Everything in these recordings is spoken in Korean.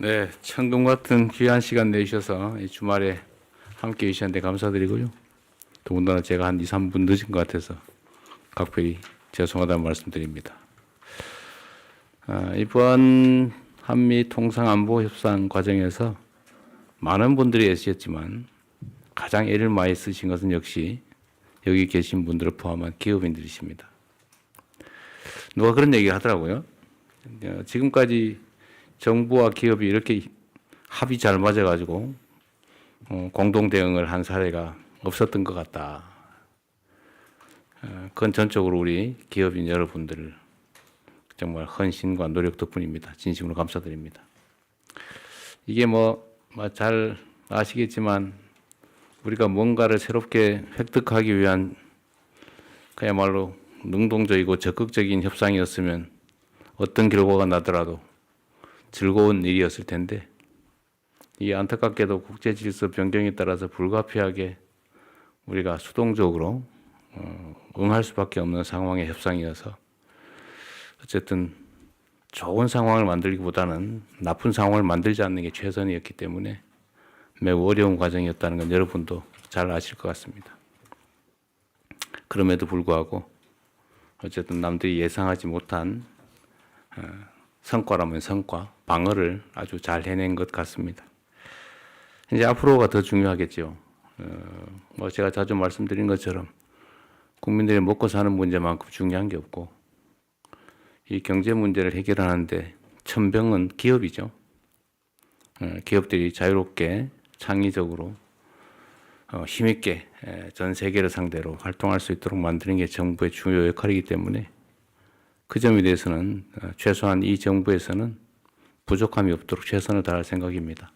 네, 천금 같은 귀한 시간 내주셔서 이 주말에 함께 해주셨는데 감사드리고요. 더군다나 제가 한 2, 3분 늦은 것 같아서 각별히 죄송하다는 말씀드립니다. 이번 한미 통상안보 협상 과정에서 많은 분들이 애쓰셨지만 가장 애를 많이 쓰신 것은 역시 여기 계신 분들을 포함한 기업인들이십니다. 누가 그런 얘기를 하더라고요. 지금까지 정부와 기업이 이렇게 합이 잘 맞아가지고 공동 대응을 한 사례가 없었던 것 같다. 그건 전적으로 우리 기업인 여러분들 정말 헌신과 노력 덕분입니다. 진심으로 감사드립니다. 이게 잘 아시겠지만 우리가 뭔가를 새롭게 획득하기 위한 그야말로 능동적이고 적극적인 협상이었으면 어떤 결과가 나더라도 즐거운 일이었을 텐데 이 안타깝게도 국제 질서 변경에 따라서 불가피하게 우리가 수동적으로 응할 수밖에 없는 상황의 협상이어서 어쨌든 좋은 상황을 만들기보다는 나쁜 상황을 만들지 않는 게 최선이었기 때문에 매우 어려운 과정이었다는 건 여러분도 잘 아실 것 같습니다. 그럼에도 불구하고 어쨌든 남들이 예상하지 못한 성과라면 성과, 방어를 아주 잘 해낸 것 같습니다. 이제 앞으로가 더 중요하겠죠. 제가 자주 말씀드린 것처럼 국민들이 먹고 사는 문제만큼 중요한 게 없고 이 경제 문제를 해결하는데 천병은 기업이죠. 기업들이 자유롭게 창의적으로 힘있게 전 세계를 상대로 활동할 수 있도록 만드는 게 정부의 중요 역할이기 때문에 그 점에 대해서는 최소한 이 정부에서는 부족함이 없도록 최선을 다할 생각입니다.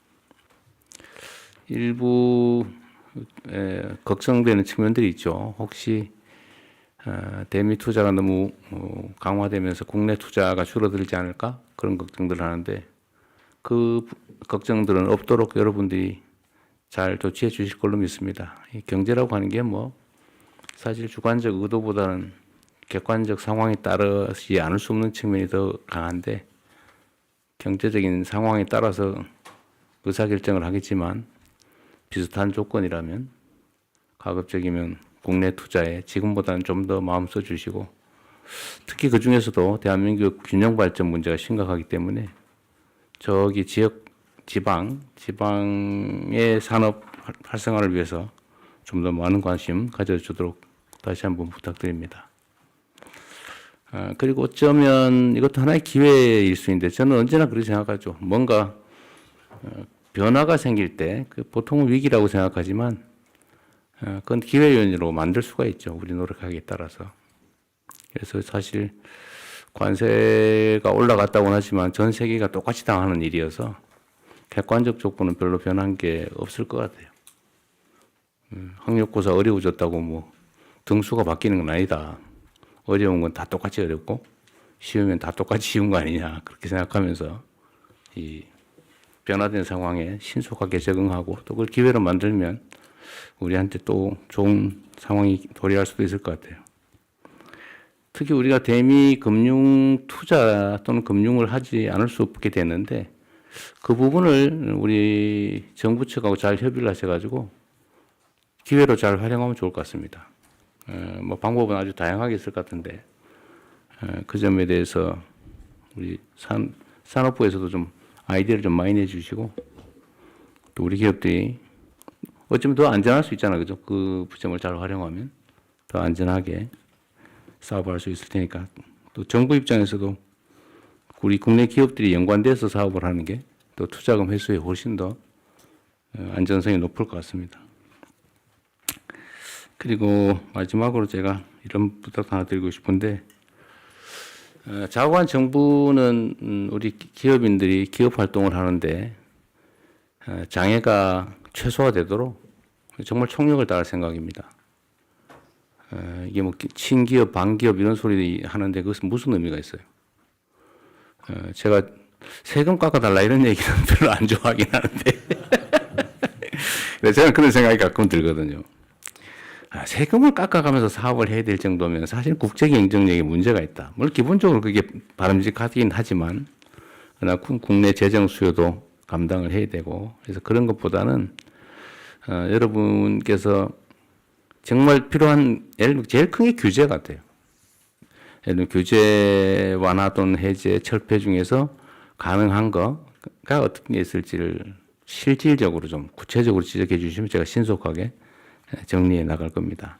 일부 걱정되는 측면들이 있죠. 혹시 대미 투자가 너무 강화되면서 국내 투자가 줄어들지 않을까? 그런 걱정들을 하는데 그 걱정들은 없도록 여러분들이 잘 조치해 주실 걸로 믿습니다. 이 경제라고 하는 게 사실 주관적 의도보다는 객관적 상황에 따르지 않을 수 없는 측면이 더 강한데 경제적인 상황에 따라서 의사결정을 하겠지만 비슷한 조건이라면 가급적이면 국내 투자에 지금보다는 좀 더 마음 써주시고 특히 그 중에서도 대한민국 균형 발전 문제가 심각하기 때문에 저기 지방의 산업 활성화를 위해서 좀 더 많은 관심 가져주도록 다시 한번 부탁드립니다. 그리고 어쩌면 이것도 하나의 기회일 수 있는데 저는 언제나 그렇게 생각하죠. 뭔가 변화가 생길 때 보통은 위기라고 생각하지만 그건 기회 요인으로 만들 수가 있죠. 우리 노력하기에 따라서. 그래서 사실 관세가 올라갔다고는 하지만 전 세계가 똑같이 당하는 일이어서 객관적 조건은 별로 변한 게 없을 것 같아요. 학력고사 어려워졌다고 등수가 바뀌는 건 아니다. 어려운 건 다 똑같이 어렵고 쉬우면 다 똑같이 쉬운 거 아니냐 그렇게 생각하면서 이 변화된 상황에 신속하게 적응하고 또 그걸 기회로 만들면 우리한테 또 좋은 상황이 도래할 수도 있을 것 같아요. 특히 우리가 대미 금융 투자 또는 금융을 하지 않을 수 없게 되는데 그 부분을 우리 정부 측하고 잘 협의를 하셔가지고 기회로 잘 활용하면 좋을 것 같습니다. 방법은 아주 다양하게 있을 것 같은데 그 점에 대해서 우리 산업부에서도 좀 아이디어를 좀 많이 내주시고 또 우리 기업들이 어쩌면 더 안전할 수 있잖아요. 그죠? 그 점을 잘 활용하면 더 안전하게 사업할 수 있을 테니까 또 정부 입장에서도 우리 국내 기업들이 연관돼서 사업을 하는 게 또 투자금 회수에 훨씬 더 안전성이 높을 것 같습니다. 그리고 마지막으로 제가 이런 부탁 하나 드리고 싶은데 자관 정부는 우리 기업인들이 기업 활동을 하는데 장애가 최소화되도록 정말 총력을 다할 생각입니다. 이게 친기업, 반기업 이런 소리 하는데 그것은 무슨 의미가 있어요? 제가 세금 깎아달라 이런 얘기는 별로 안 좋아하긴 하는데 저는 그런 생각이 가끔 들거든요. 세금을 깎아가면서 사업을 해야 될 정도면 사실 국제 경쟁력에 문제가 있다. 물론 기본적으로 그게 바람직하긴 하지만 그러나 국내 재정 수요도 감당을 해야 되고, 그래서 그런 것보다는 여러분께서 정말 필요한 예를 들면 제일 큰 게 규제 같아요. 예를 들면 규제 완화 또는 해제, 철폐 중에서 가능한 거가 어떤 게 있을지를 실질적으로 좀 구체적으로 지적해 주시면 제가 신속하게 정리해 나갈 겁니다.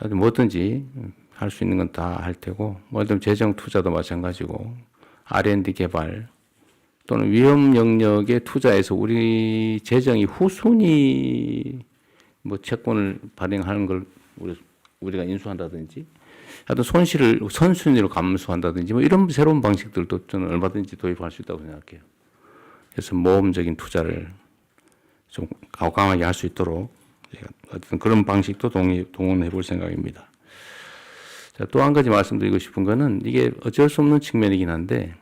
뭐든지 할 수 있는 건 다 할 테고, 뭐든 재정 투자도 마찬가지고, R&D 개발 또는 위험 영역에 투자해서 우리 재정이 후순위 뭐 채권을 발행하는 걸 우리가 인수한다든지, 하여튼 손실을 선순위로 감수한다든지 뭐 이런 새로운 방식들도 저는 얼마든지 도입할 수 있다고 생각해요. 그래서 모험적인 투자를 좀 과감하게 할 수 있도록 어떤 그런 방식도 동원해 볼 생각입니다. 자, 또 한 가지 말씀드리고 싶은 거는 이게 어쩔 수 없는 측면이긴 한데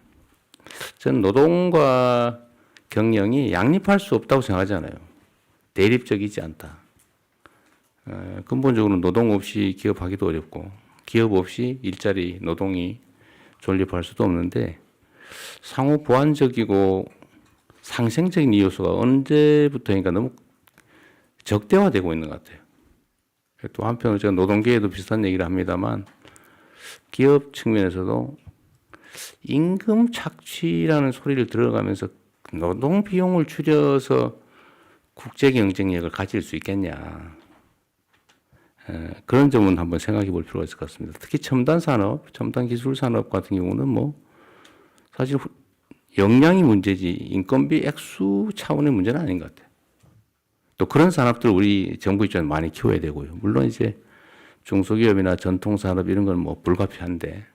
저는 노동과 경영이 양립할 수 없다고 생각하잖아요. 대립적이지 않다. 근본적으로 노동 없이 기업하기도 어렵고 기업 없이 일자리 노동이 존립할 수도 없는데 상호 보완적이고 상생적인 요소가 언제부터인가 너무 적대화되고 있는 것 같아요. 또 한편으로 제가 노동계에도 비슷한 얘기를 합니다만 기업 측면에서도 임금 착취라는 소리를 들어가면서 노동 비용을 줄여서 국제 경쟁력을 가질 수 있겠냐. 그런 점은 한번 생각해 볼 필요가 있을 것 같습니다. 특히 첨단 산업, 첨단 기술 산업 같은 경우는 뭐 사실 역량이 문제지 인건비 액수 차원의 문제는 아닌 것 같아요. 또 그런 산업들 우리 정부 입장에 많이 키워야 되고요. 물론 이제 중소기업이나 전통산업 이런 건 뭐 불가피한데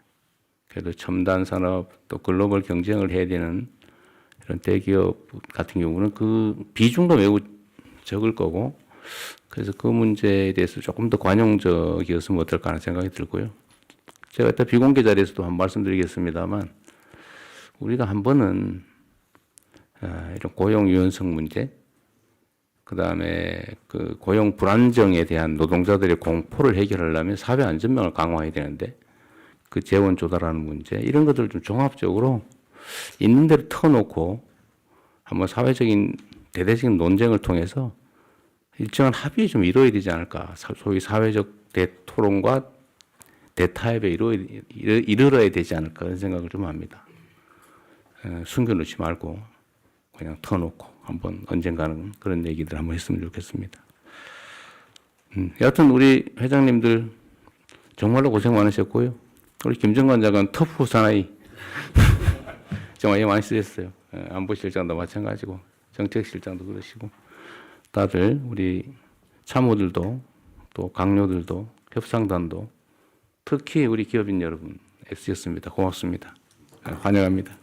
그래도 첨단 산업 또 글로벌 경쟁을 해야 되는 이런 대기업 같은 경우는 그 비중도 매우 적을 거고 그래서 그 문제에 대해서 조금 더 관용적이었으면 어떨까 하는 생각이 들고요. 제가 이따 비공개 자리에서도 한번 말씀드리겠습니다만 우리가 한 번은 이런 고용 유연성 문제 그 다음에 그 고용 불안정에 대한 노동자들의 공포를 해결하려면 사회 안전망을 강화해야 되는데 그 재원 조달하는 문제 이런 것들을 좀 종합적으로 있는 대로 터놓고 한번 사회적인 대대적인 논쟁을 통해서 일정한 합의에 좀 이루어야 되지 않을까. 소위 사회적 대토론과 대타협에 이르러야 되지 않을까 그런 생각을 좀 합니다. 숨겨놓지 말고 그냥 터놓고 한번 언젠가는 그런 얘기들 한번 했으면 좋겠습니다. 여하튼 우리 회장님들 정말로 고생 많으셨고요. 우리 김정관 장관 터프 사나이 정말 많이 쓰셨어요. 안보실장도 마찬가지고 정책실장도 그러시고 다들 우리 참모들도 또 강요들도 협상단도 특히 우리 기업인 여러분 애쓰셨습니다. 고맙습니다. 환영합니다.